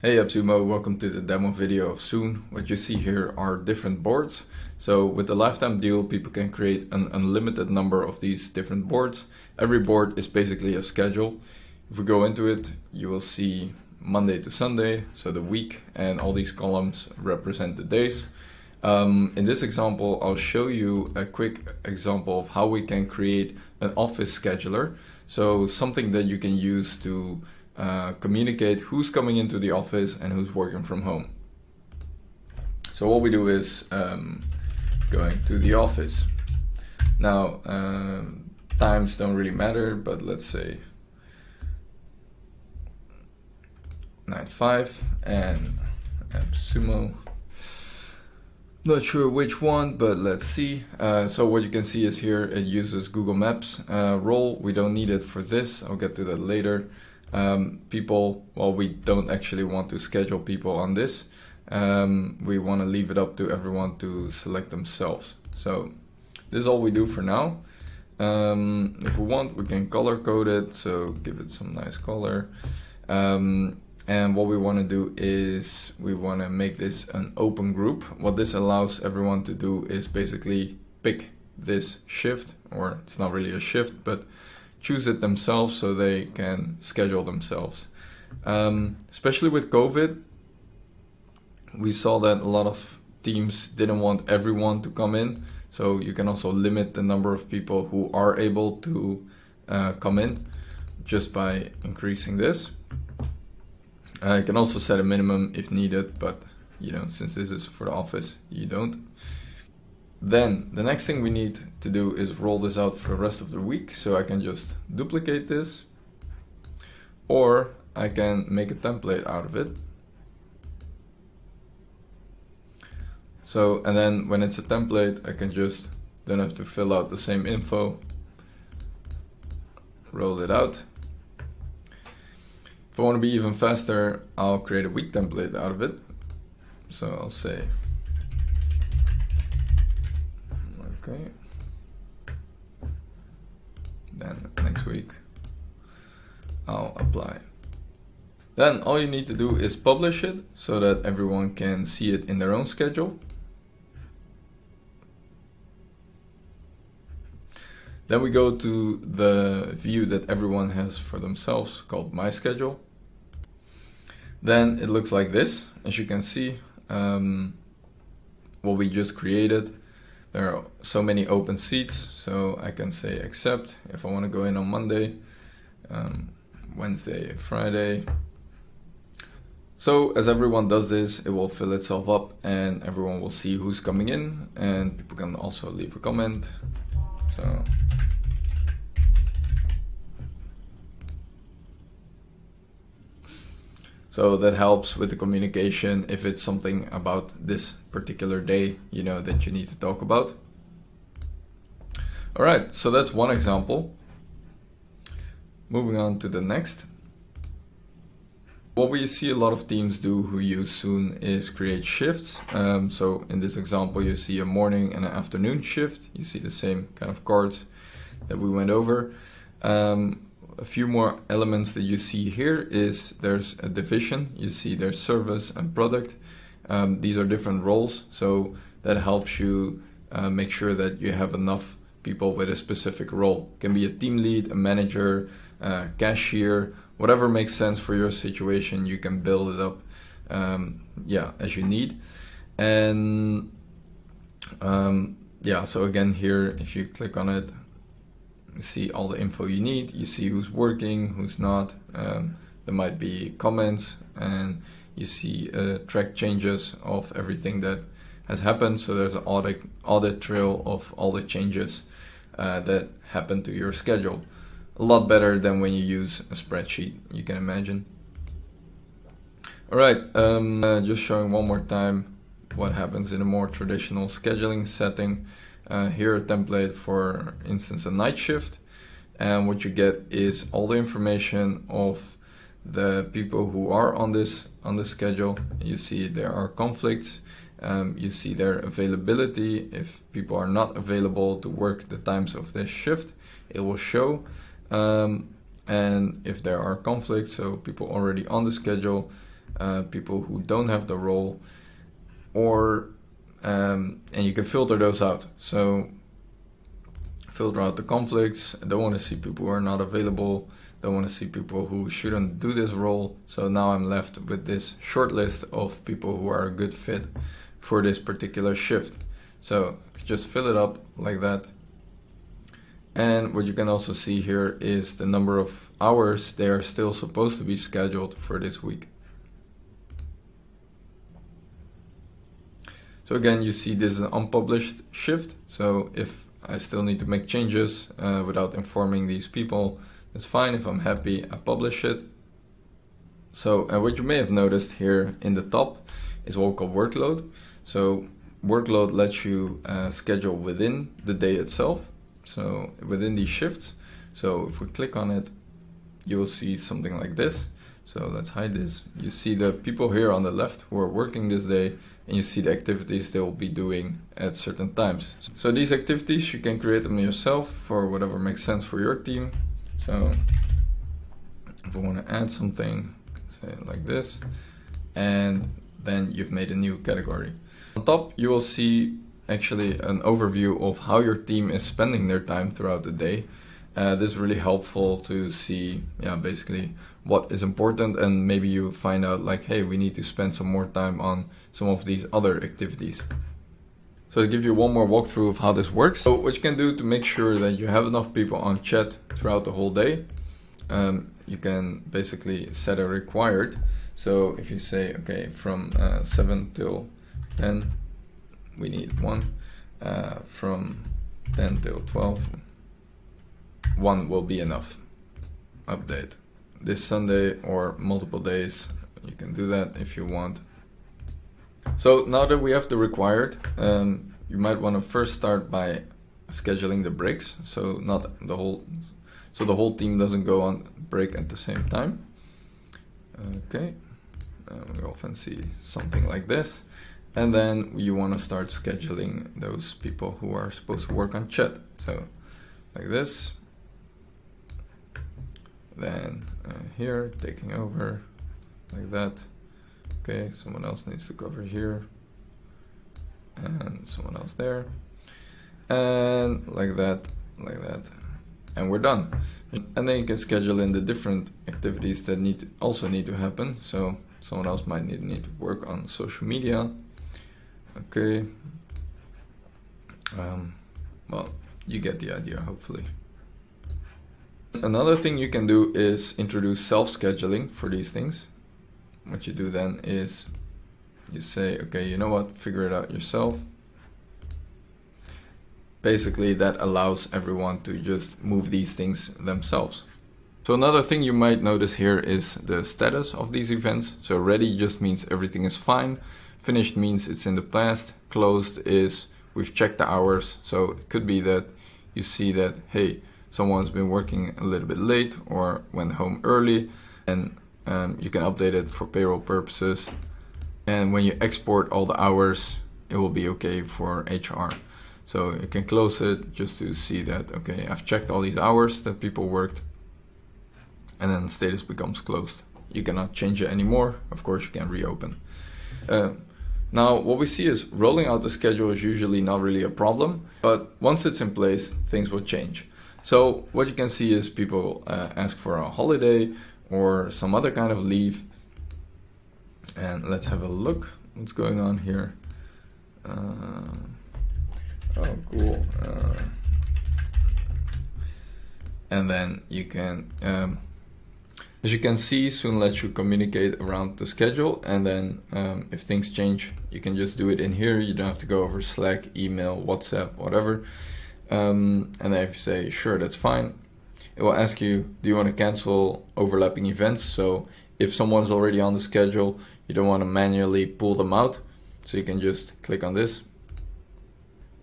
Hey Appsumo, welcome to the demo video of Soon. What you see here are different boards. So with the lifetime deal, people can create an unlimited number of these different boards. Every board is basically a schedule. If we go into it, you will see Monday to Sunday, so the week, and all these columns represent the days. In this example, I'll show you a quick example of how we can create an office scheduler. So something that you can use to communicate who's coming into the office and who's working from home. So what we do is going to the office. Now times don't really matter, but let's say 9 to 5 and Appsumo. Not sure which one, but let's see. So what you can see is here it uses Google Maps role. We don't need it for this. I'll get to that later. People, well, we don't actually want to schedule people on this. We want to leave it up to everyone to select themselves. So this is all we do for now. If we want, we can color code it, so give it some nice color. And what we want to do is we want to make this an open group. What this allows everyone to do is basically pick this shift, or it's not really a shift, but choose it themselves so they can schedule themselves. Especially with COVID, we saw that a lot of teams didn't want everyone to come in, so you can also limit the number of people who are able to come in just by increasing this. You can also set a minimum if needed, but you know, since this is for the office, you don't. Then the next thing we need to do is roll this out for the rest of the week. So I can just duplicate this, or I can make a template out of it. So, and then when it's a template, I can just, don't have to fill out the same info, roll it out. If I want to be even faster, I'll create a week template out of it. So I'll say, okay, then next week I'll apply. Then all you need to do is publish it so that everyone can see it in their own schedule. Then we go to the view that everyone has for themselves called My Schedule. Then it looks like this. As you can see, what we just created. There are so many open seats, so I can say accept if I want to go in on Monday, Wednesday, Friday. So as everyone does this, it will fill itself up and everyone will see who's coming in, and people can also leave a comment. So that helps with the communication if it's something about this particular day, you know, that you need to talk about. All right, so that's one example. Moving on to the next. What we see a lot of teams do who use Soon is create shifts. So in this example, you see a morning and an afternoon shift. You see the same kind of cards that we went over. A few more elements that you see here is there's a division. You see there's service and product. These are different roles, so that helps you make sure that you have enough people with a specific role. It can be a team lead, a manager, cashier, whatever makes sense for your situation. You can build it up, as you need. And so again here, if you click on it, you see all the info you need. You see who's working, who's not. There might be comments, and you see track changes of everything that has happened. So there's an audit trail of all the changes that happen to your schedule. A lot better than when you use a spreadsheet, you can imagine. All right, just showing one more time what happens in a more traditional scheduling setting. Here a template for instance a night shift, and what you get is all the information of the people who are on this schedule. You see there are conflicts, you see their availability. If people are not available to work the times of this shift, it will show, and if there are conflicts, so people already on the schedule, people who don't have the role, or and you can filter those out. So filter out the conflicts. I don't want to see people who are not available. Don't want to see people who shouldn't do this role. So now I'm left with this short list of people who are a good fit for this particular shift. So just fill it up like that. And what you can also see here is the number of hours they are still supposed to be scheduled for this week. So again, you see this is an unpublished shift. So if I still need to make changes without informing these people, it's fine. If I'm happy, I publish it. So what you may have noticed here in the top is what we call workload. So workload lets you schedule within the day itself. So within these shifts. So if we click on it, you will see something like this. So let's hide this. You see the people here on the left who are working this day, and you see the activities they will be doing at certain times. So these activities, you can create them yourself for whatever makes sense for your team. So if I want to add something, say like this, and then you've made a new category. On top, you will see actually an overview of how your team is spending their time throughout the day. This is really helpful to see, basically what is important, and maybe you find out like, hey, we need to spend some more time on some of these other activities. So to give you one more walkthrough of how this works. So what you can do to make sure that you have enough people on chat throughout the whole day, you can basically set a required. So if you say, okay, from 7 till 10, we need 1, from 10 till 12, 1 will be enough. Update this Sunday or multiple days. You can do that if you want. So now that we have the required, you might want to first start by scheduling the breaks. So the whole team doesn't go on break at the same time. Okay, we often see something like this. And then you want to start scheduling those people who are supposed to work on chat. So like this. Then here, taking over like that. Okay, someone else needs to cover here. And someone else there. And like that, like that. And we're done. And then you can schedule in the different activities that also need to happen. So someone else might need to work on social media. Okay. Well, you get the idea, hopefully. Another thing you can do is introduce self-scheduling for these things. What you do then is you say, okay, you know what, figure it out yourself. Basically, that allows everyone to just move these things themselves. So another thing you might notice here is the status of these events. So ready just means everything is fine. Finished means it's in the past. Closed is we've checked the hours. So it could be that you see that, hey, someone's been working a little bit late or went home early, and you can update it for payroll purposes. And when you export all the hours, it will be okay for HR. So you can close it just to see that, okay, I've checked all these hours that people worked, and then status becomes closed. You cannot change it anymore. Of course, you can reopen. Now, what we see is rolling out the schedule is usually not really a problem, but once it's in place, things will change. So what you can see is people ask for a holiday or some other kind of leave. And let's have a look what's going on here. Oh, cool. And then you can, as you can see, soon lets you communicate around the schedule. And then if things change, you can just do it in here. You don't have to go over Slack, email, WhatsApp, whatever. And then if you say, sure, that's fine, it will ask you, do you want to cancel overlapping events? So if someone's already on the schedule, you don't want to manually pull them out. So you can just click on this.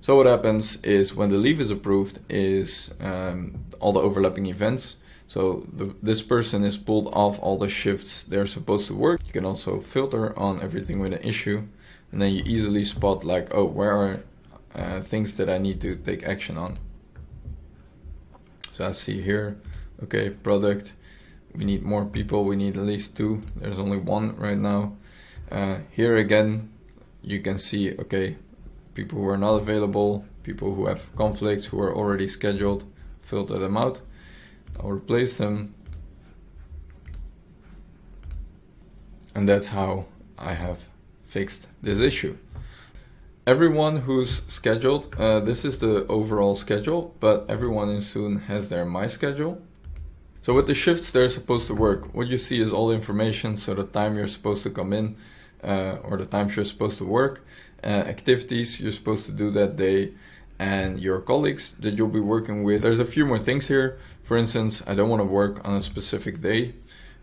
So what happens is when the leave is approved is all the overlapping events. So this person is pulled off all the shifts they're supposed to work. You can also filter on everything with an issue. And then you easily spot like, oh, where are things that I need to take action on. So I see here, okay, product, we need more people. We need at least 2. There's only 1 right now. Here again, you can see, okay, people who are not available, people who have conflicts, who are already scheduled, filter them out. I'll replace them. And that's how I have fixed this issue. Everyone who's scheduled, this is the overall schedule, but everyone in Soon has their My Schedule. So with the shifts, they're supposed to work. What you see is all information, so the time you're supposed to come in, or the times you're supposed to work, activities you're supposed to do that day, and your colleagues that you'll be working with. There's a few more things here. For instance, I don't want to work on a specific day.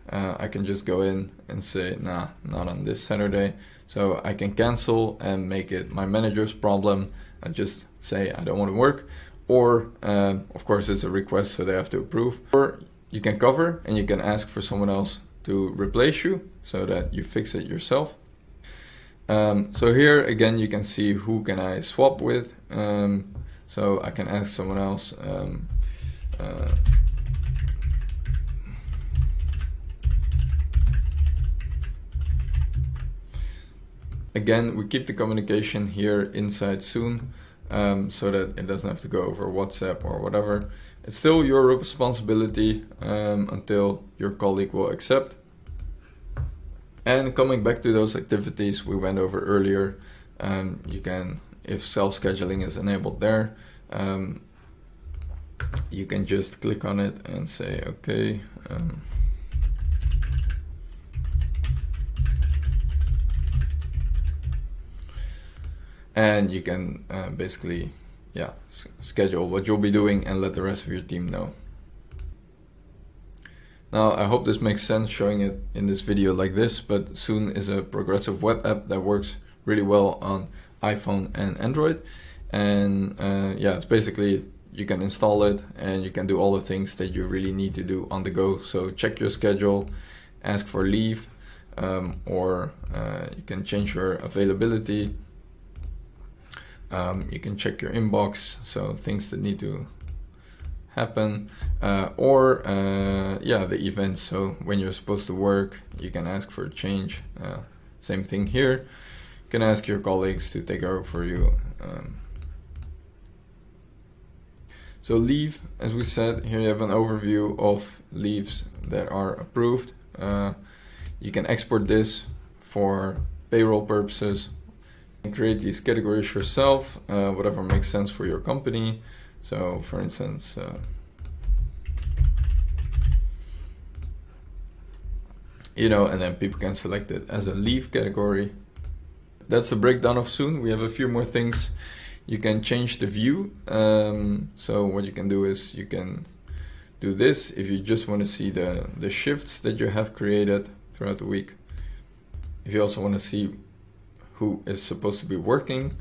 I can just go in and say, nah, not on this Saturday. So I can cancel and make it my manager's problem. I just say I don't want to work. Or, of course, it's a request, so they have to approve. Or you can cover and you can ask for someone else to replace you so that you fix it yourself. So here again, you can see who can I swap with. So I can ask someone else. Again, we keep the communication here inside Soon, so that it doesn't have to go over WhatsApp or whatever. It's still your responsibility until your colleague will accept. And coming back to those activities we went over earlier, you can, if self-scheduling is enabled there, you can just click on it and say, okay, and you can basically, yeah, schedule what you'll be doing and let the rest of your team know. Now, I hope this makes sense showing it in this video like this, but Soon is a progressive web app that works really well on iPhone and Android. And yeah, it's basically, you can install it and you can do all the things that you really need to do on the go. So check your schedule, ask for leave, or you can change your availability. You can check your inbox, so things that need to happen, or yeah, the events. So when you're supposed to work, you can ask for a change. Same thing here. You can ask your colleagues to take over for you. So leave, as we said, here you have an overview of leaves that are approved. You can export this for payroll purposes. Create these categories yourself, whatever makes sense for your company. So for instance, you know, and then people can select it as a leave category. That's the breakdown of Soon. We have a few more things. You can change the view. So what you can do is you can do this if you just want to see the shifts that you have created throughout the week. If you also want to see who is supposed to be working,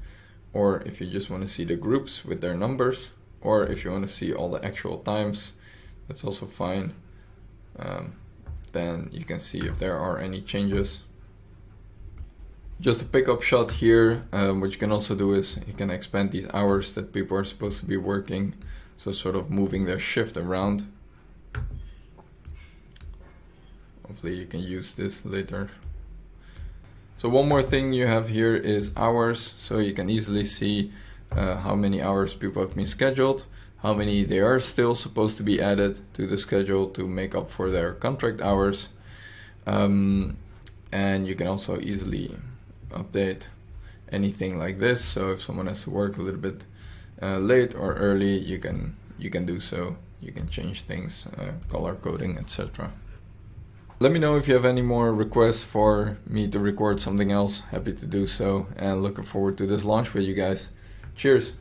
or if you just want to see the groups with their numbers, or if you want to see all the actual times, that's also fine. Then you can see if there are any changes. Just a pickup shot here. What you can also do is you can expand these hours that people are supposed to be working, so sort of moving their shift around. Hopefully you can use this later. So one more thing you have here is hours, so you can easily see how many hours people have been scheduled, how many they are still supposed to be added to the schedule to make up for their contract hours. And you can also easily update anything like this. So if someone has to work a little bit late or early, you can do so. You can change things, color coding, etc. Let me know if you have any more requests for me to record something else. Happy to do so, and looking forward to this launch with you guys. Cheers!